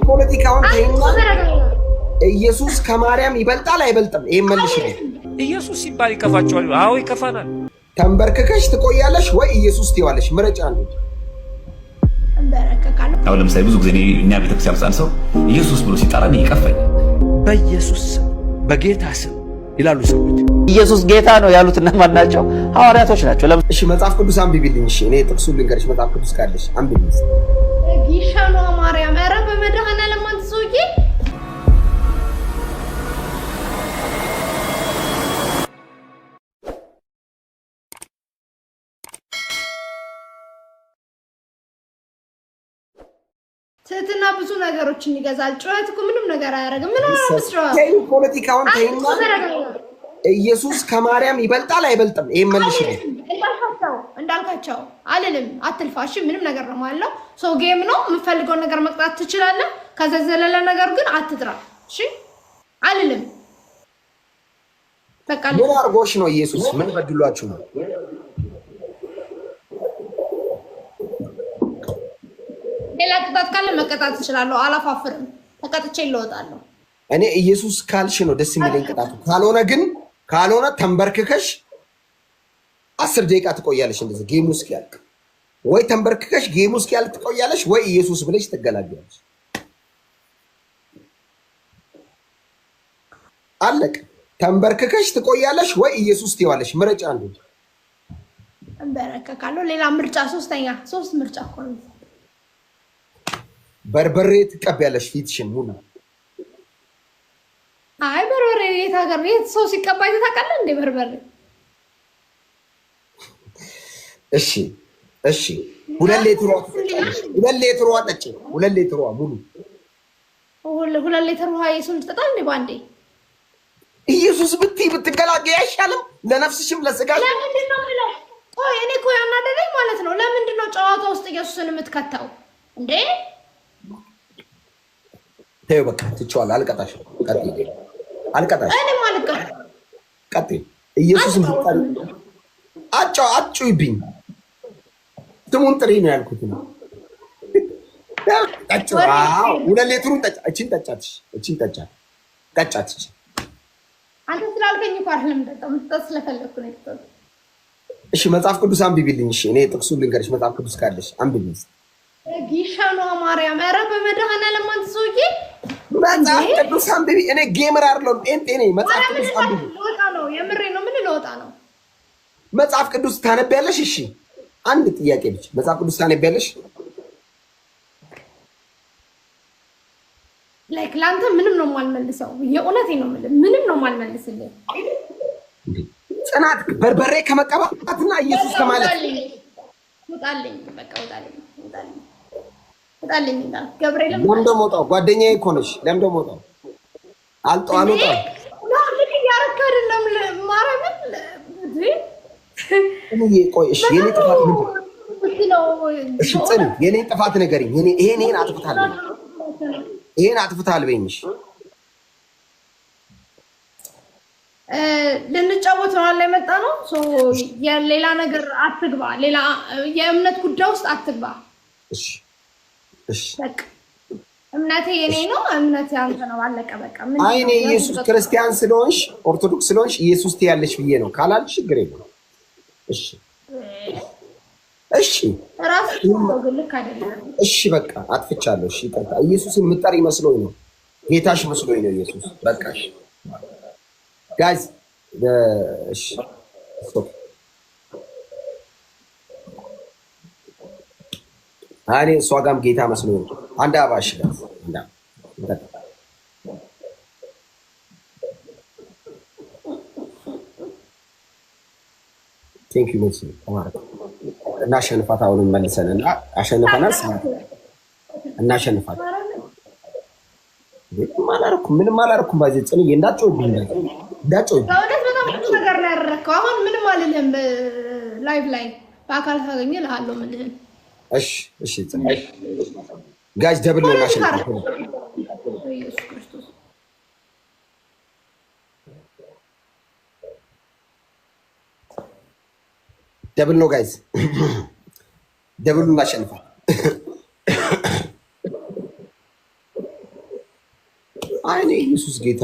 ፖለቲካውን ተይና ኢየሱስ ከማርያም ይበልጣል አይበልጥም? ይሄን መልሽልኝ። ኢየሱስ ሲባል ይከፋቸዋል? አዎ ይከፋናል። ተንበርክከሽ ትቆያለሽ ወይ ኢየሱስ ትይዋለሽ? ምረጫ አንዱ። አሁን ለምሳሌ ብዙ ጊዜ እኛ ቤተክርስቲያን ውስጥ ሰው ኢየሱስ ብሎ ሲጠራን ይቀፈኝ። በኢየሱስ ስም በጌታ ስም ይላሉ ሰዎች። ኢየሱስ ጌታ ነው ያሉት እነማን ናቸው? ሐዋርያቶች ናቸው። እሺ መጽሐፍ ቅዱስ አንብቢልኝ። እሺ እኔ ጥቅሱን ልንገርሽ። መጽሐፍ ቅዱስ ካለሽ አንብቢልኝ። ጊሻኖ ማርያም ኧረ በመድኃኒዓለም አንተ ሰውዬ ትህትና ብዙ ነገሮችን ይገዛል። ጩኸት እኮ ምንም ነገር አያደርግም። ምን ነው መስራው? ፖለቲካውን ተይና ኢየሱስ ከማርያም ይበልጣል አይበልጥም? ይሄን መልሽልኝ። እንዳልካቸው አልልም። አትልፋሽ። ምንም ነገር ነው ማለት ሰው ጌም ነው። የምፈልገውን ነገር መቅጣት ትችላለህ። ከዛ ዘለለ ነገር ግን አትጥራ። እሺ አልልም። በቃ ምን አርጎሽ ነው? ኢየሱስ ምን በድሏችሁ ነው? ሌላ ቅጣት ካለ መቀጣት እችላለሁ። አላፋፍርም። ተቀጥቼ እለወጣለሁ። እኔ ኢየሱስ ካልሽ ነው ደስ የሚለኝ ቅጣቱ። ካልሆነ ተንበርክከሽ 10 ደቂቃ ትቆያለሽ። እንደዚህ ጌሙ እስኪያልቅ ወይ ተንበርክከሽ ጌሙ እስኪያልቅ ትቆያለሽ፣ ወይ ኢየሱስ ብለሽ ትገላገያለሽ። አለቅ። ተንበርክከሽ ትቆያለሽ ወይ ኢየሱስ ትይዋለሽ። ምርጫ አንዱ። ተንበረከካለሁ። ሌላ ምርጫ ሶስት ምርጫ እኮ ነው። በርበሬ ትቀቢያለሽ ፊትሽን ሙሉ። አይ በርበሬ የት ሀገር የት ሰው ሲቀባ ታውቃለህ እንዴ? በርበሬ እሺ 2 ሊትር ውሃ ጠጪ። 2 ሊትር ውሃ ሙሉ። 2 ሊትር ውሃ የሱን ትጠጣል እንዴ ባንዴ? ኢየሱስ ብትገላገይ አይሻልም? ለነፍስሽም ለስጋሽ። ለምንድን ነው የምለው? ቆይ እኔ እኮ ያናደደኝ ማለት ነው። ለምንድን ነው ጨዋታ ውስጥ ኢየሱስን የምትከተው እንዴ? ተይው በቃ ትቼዋለሁ። አልቀጣሽም። አልቀጣሽም። እኔ ማልቀጥ ቀጥይ። ኢየሱስን ብትጠሪ አጩይብኝ። ስሙን ጥሪ ነው ያልኩት ነው። ጠጪው። 2 ሊትሩን ጠጪ። እቺን ጠጫት። አንተ ስላልከኝ እኮ አይደለም ጠጣው ስለፈለኩ ነው የጠጣሁት። እሺ መጽሐፍ ቅዱስ አንብቢልኝ። እሺ እኔ ጥቅሱን ልንገርሽ። መጽሐፍ ቅዱስ ካለሽ አንብቢልኝ። ጊሻኖ ማርያም ኧረ በመድኃኒዓለም አንተ ሰውዬ መጽሐፍ ቅዱስ አንብቢ። እኔ ጌመር አይደለሁም ጴንጤ ነኝ። መጽሐፍ ቅዱስ አንብቢ። ልወጣ ነው። የምሬ ነው። ምን ልወጣ ነው? መጽሐፍ ቅዱስ ታነቢያለሽ? እሺ አንድ ጥያቄ ብቻ። መጽሐፍ ቅዱስ ታነቢያለሽ? ላይክ ላንተ ምንም ነው የማልመልሰው። የእውነቴን ነው የምልህ። ምንም ነው የማልመልስልህ። ጽናት በርበሬ ከመቀባትና ኢየሱስ ከማለት ውጣልኝ። በቃ ውጣልኝ። ገብርኤል ለምዶ ሞጣው ጓደኛዬ እኮ ነሽ። ለምዶ ሞጣው አልወጣም። ልክ እያደረክ አይደለም ማርያምን። እኔ ቆይ እሺ የኔ ጥፋት ምንድን ነው? እሺ ጽኒ የኔ ጥፋት ንገሪኝ። ይሄን አጥፍታል በይኝ። እሺ ልንጫወት ነው አለ የመጣ ነው። የሌላ ነገር አትግባ። ሌላ የእምነት ጉዳይ ውስጥ አትግባ። እሺ በቃ እምነቴ የኔ ነው፣ እምነቴ አንተ ነው። አለቀ በቃ። ምን አይ እኔ ኢየሱስ ክርስቲያን ስለሆንሽ ኦርቶዶክስ ስለሆንሽ ኢየሱስ ትያለሽ ብዬ ነው። ካላልሽ ችግር የለም። እሺ ራስህ ነው ልክ አይደለም። እሺ በቃ አጥፍቻለሁ። እሺ ይቅርታ። ኢየሱስን ምጠሪ መስሎኝ ነው፣ ጌታሽ መስሎኝ ነው ኢየሱስ። በቃ እሺ ጋይስ እሺ እኔ እሷ ጋርም ጌታ መስሎኝ ነው። አንድ አባሽ ቴንክ ዩ ሜሲ ተማረክ። እናሸንፋት። አሁንም መልሰን እና አሸንፈናል። እናሸንፋት። ምንም አላደረኩም። ባይዘ ጽንዬ እንዳትጮህብኝ። በእውነት በጣም ብዙ ነገር ነው ያደረከው። አሁን ምንም አልልም። ላይቭ ላይ በአካል ታገኘ እልሃለሁ የምልህን። እሺ ጽንዬ ጋይስ ደብል ነው እናሸንፋት። ኢየሱስ ክርስቶስ ደብል ነው ጋይስ፣ ደብሉን እናሸንፋት። አይኔ ኢየሱስ ጌታ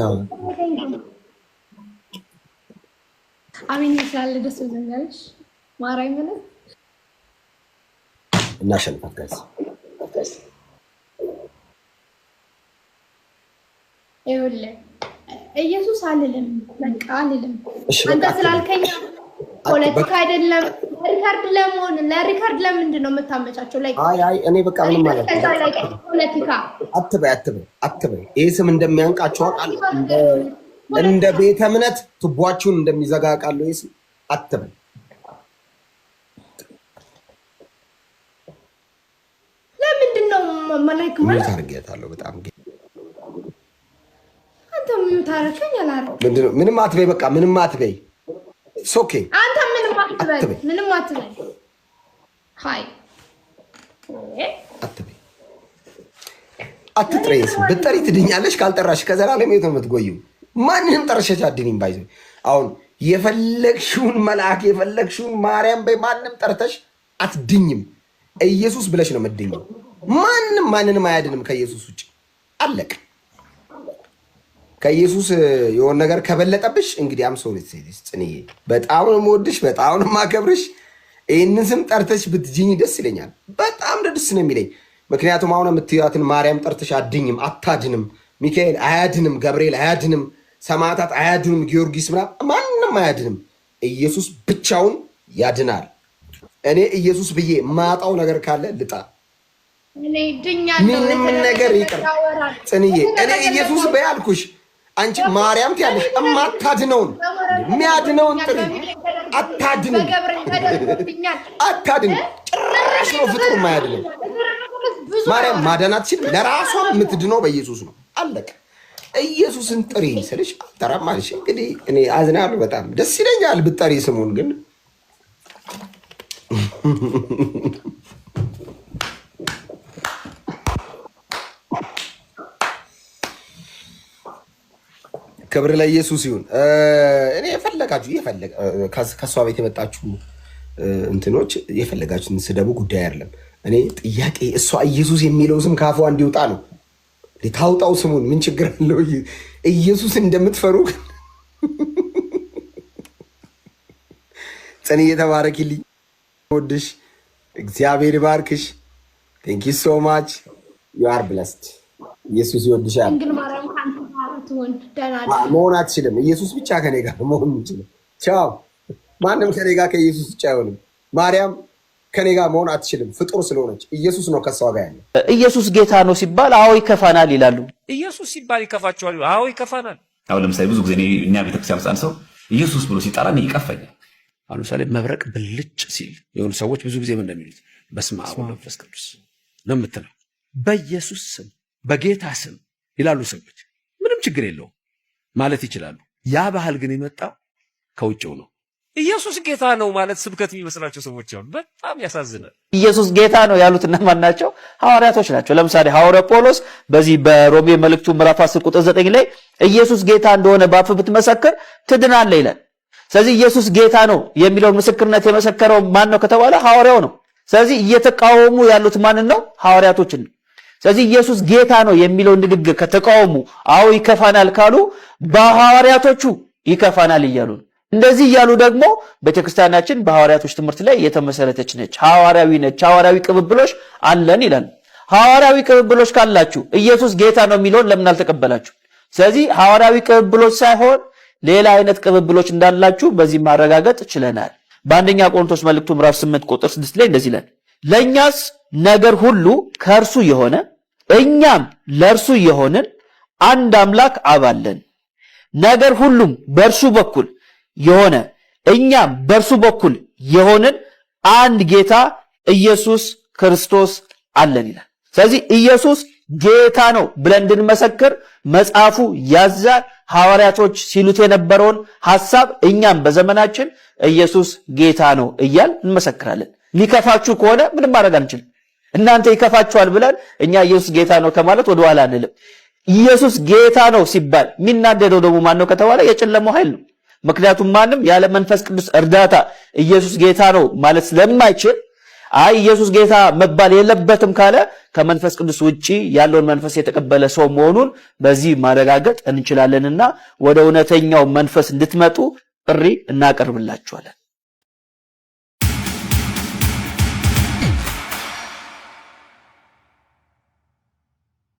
አሜን ይላል። ደስ ይለኛልሽ ማራይ ምን እናሸንፋት ጋይስ። ይኸውልህ ኢየሱስ አልልም በቃ አልልም። አንተ ስላልከኝ ፖለቲካ አይደለም ለሪካርድ ለምንድን ነው የምታመቻቸው? ላይ አይ እኔ በቃ ምንም ማለት ነው ፖለቲካ አትበይ። ይሄ ስም እንደሚያንቃቸው አውቃለሁ። እንደ ቤተ እምነት ቱቧችሁን እንደሚዘጋ አውቃለሁ። ይሄ ስም አትበይ። ለምንድን ነው ማለት ምን ታርጌታለሁ? በጣም አንተ ምን ታረከኝ አላረክ ምንም አትበይ። በቃ ምንም አትበይ። ኦኬ አንተ ምንም አትበይ። ሃይ አትጥሬስ ብትጠሪ ትድኛለሽ። ካልጠራሽ ከዘላለም የት ነው የምትጎይው? ማንንም ጠርሸሽ አድኝም ባይዘ አሁን የፈለግሽውን መልአክ የፈለግሽውን ማርያም በይ ማንም ጠርተሽ አትድኝም። ኢየሱስ ብለሽ ነው የምትድኝው። ማንንም አያድንም ከኢየሱስ ውጭ አለቅ። ከኢየሱስ የሆነ ነገር ከበለጠብሽ እንግዲህ አምሶሪ ጽንዬ በጣም ነው የምወድሽ፣ በጣም ነው የማከብርሽ። ይህንን ስም ጠርተሽ ብትጅኝ ደስ ይለኛል። በጣም ደስ ነው የሚለኝ። ምክንያቱም አሁን የምትያትን ማርያም ጠርተሽ አድኝም፣ አታድንም። ሚካኤል አያድንም፣ ገብርኤል አያድንም፣ ሰማዕታት አያድንም፣ ጊዮርጊስ ማንም አያድንም። ኢየሱስ ብቻውን ያድናል። እኔ ኢየሱስ ብዬ ማጣው ነገር ካለ ልጣ ምንም ነገር ይቅር ጽንዬ። እኔ ኢየሱስ በያልኩሽ አንቺ ማርያም ትያለሽ። እማታድነውን የሚያድነውን ጥሪ አታድንም። ጭራሽ ነው ፍጡር የማያድነው። ማርያም ማዳን አትችልም። ለራሷ የምትድነው በኢየሱስ ነው። አለቀ። ኢየሱስን ጥሪ ስልሽ አልጠራም አልሽ። እንግዲህ እኔ አዝናለሁ። በጣም ደስ ይለኛል ብትጠሪ ስሙን ግን ክብር ለኢየሱስ ይሁን። እኔ የፈለጋችሁ ከእሷ ቤት የመጣችሁ እንትኖች የፈለጋችሁትን ስደቡ፣ ጉዳይ አይደለም። እኔ ጥያቄ እሷ ኢየሱስ የሚለው ስም ካፏ እንዲወጣ ነው። ታውጣው ስሙን፣ ምን ችግር አለው? ኢየሱስ እንደምትፈሩ ጽን እየተባረኪልኝ ወድሽ፣ እግዚአብሔር ይባርክሽ። ቴንክ ዩ ሶ ማች ዩ አር ብለስድ። ኢየሱስ ይወድሻል። መሆን አትችልም። ኢየሱስ ብቻ ከኔ ጋር መሆን የሚችለው። ቻው። ማንም ከኔ ጋር ከኢየሱስ ብቻ አይሆንም። ማርያም ከኔ ጋር መሆን አትችልም፣ ፍጡር ስለሆነች። ኢየሱስ ነው ከሷ ጋር ያለ። ኢየሱስ ጌታ ነው ሲባል አዎ ይከፋናል ይላሉ። ኢየሱስ ሲባል ይከፋቸዋል? አዎ ይከፋናል። አሁን ለምሳሌ ብዙ ጊዜ እኛ ቤተክርስቲያን ውስጥ አንድ ሰው ኢየሱስ ብሎ ሲጠራ እኔ ይቀፈኛል። አሁን ለምሳሌ መብረቅ ብልጭ ሲል የሆኑ ሰዎች ብዙ ጊዜ ምን እንደሚሉት በስመ አብ ወወልድ ወመንፈስ ቅዱስ ነው የምትለው። በኢየሱስ ስም በጌታ ስም ይላሉ ሰዎች። ምንም ችግር የለውም ማለት ይችላሉ። ያ ባህል ግን የመጣው ከውጭው ነው። ኢየሱስ ጌታ ነው ማለት ስብከት የሚመስላቸው ሰዎች አሉ። በጣም ያሳዝናል። ኢየሱስ ጌታ ነው ያሉት እነማን ናቸው? ሐዋርያቶች ናቸው። ለምሳሌ ሐዋርያ ጳውሎስ በዚህ በሮሜ መልእክቱ ምዕራፍ 10 ቁጥር 9 ላይ ኢየሱስ ጌታ እንደሆነ በአፍ ብትመሰክር ትድናለህ ይላል። ስለዚህ ኢየሱስ ጌታ ነው የሚለውን ምስክርነት የመሰከረው ማን ነው ከተባለ ሐዋርያው ነው። ስለዚህ እየተቃወሙ ያሉት ማንን ነው? ሐዋርያቶችን ነው። ስለዚህ ኢየሱስ ጌታ ነው የሚለውን ንግግር ከተቃወሙ፣ አዎ ይከፋናል ካሉ በሐዋርያቶቹ ይከፋናል እያሉ ነው። እንደዚህ እያሉ ደግሞ ቤተክርስቲያናችን በሐዋርያቶች ትምህርት ላይ የተመሰረተች ነች፣ ሐዋርያዊ ነች፣ ሐዋርያዊ ቅብብሎች አለን ይላል። ሐዋርያዊ ቅብብሎች ካላችሁ ኢየሱስ ጌታ ነው የሚለውን ለምን አልተቀበላችሁ? ስለዚህ ሐዋርያዊ ቅብብሎች ሳይሆን ሌላ አይነት ቅብብሎች እንዳላችሁ በዚህ ማረጋገጥ ችለናል። በአንደኛ ቆሮንቶስ መልእክቱ ምዕራፍ 8 ቁጥር 6 ላይ እንደዚህ ይላል፣ ለኛስ ነገር ሁሉ ከእርሱ የሆነ እኛም ለእርሱ የሆንን አንድ አምላክ አብ አለን። ነገር ሁሉም በእርሱ በኩል የሆነ እኛም በእርሱ በኩል የሆንን አንድ ጌታ ኢየሱስ ክርስቶስ አለን ይላል። ስለዚህ ኢየሱስ ጌታ ነው ብለን እንድንመሰክር መጽሐፉ ያዛል። ሐዋርያቶች ሲሉት የነበረውን ሐሳብ እኛም በዘመናችን ኢየሱስ ጌታ ነው እያል እንመሰክራለን። ሊከፋችሁ ከሆነ ምንም ማድረግ አንችልም። እናንተ ይከፋችኋል ብለን እኛ ኢየሱስ ጌታ ነው ከማለት ወደ ኋላ አንልም። ኢየሱስ ጌታ ነው ሲባል የሚናደደው ደግሞ ማን ነው ከተባለ የጨለማው ኃይል ነው። ምክንያቱም ማንም ያለ መንፈስ ቅዱስ እርዳታ ኢየሱስ ጌታ ነው ማለት ስለማይችል አይ ኢየሱስ ጌታ መባል የለበትም ካለ ከመንፈስ ቅዱስ ውጪ ያለውን መንፈስ የተቀበለ ሰው መሆኑን በዚህ ማረጋገጥ እንችላለንና ወደ እውነተኛው መንፈስ እንድትመጡ ጥሪ እናቀርብላችኋለን።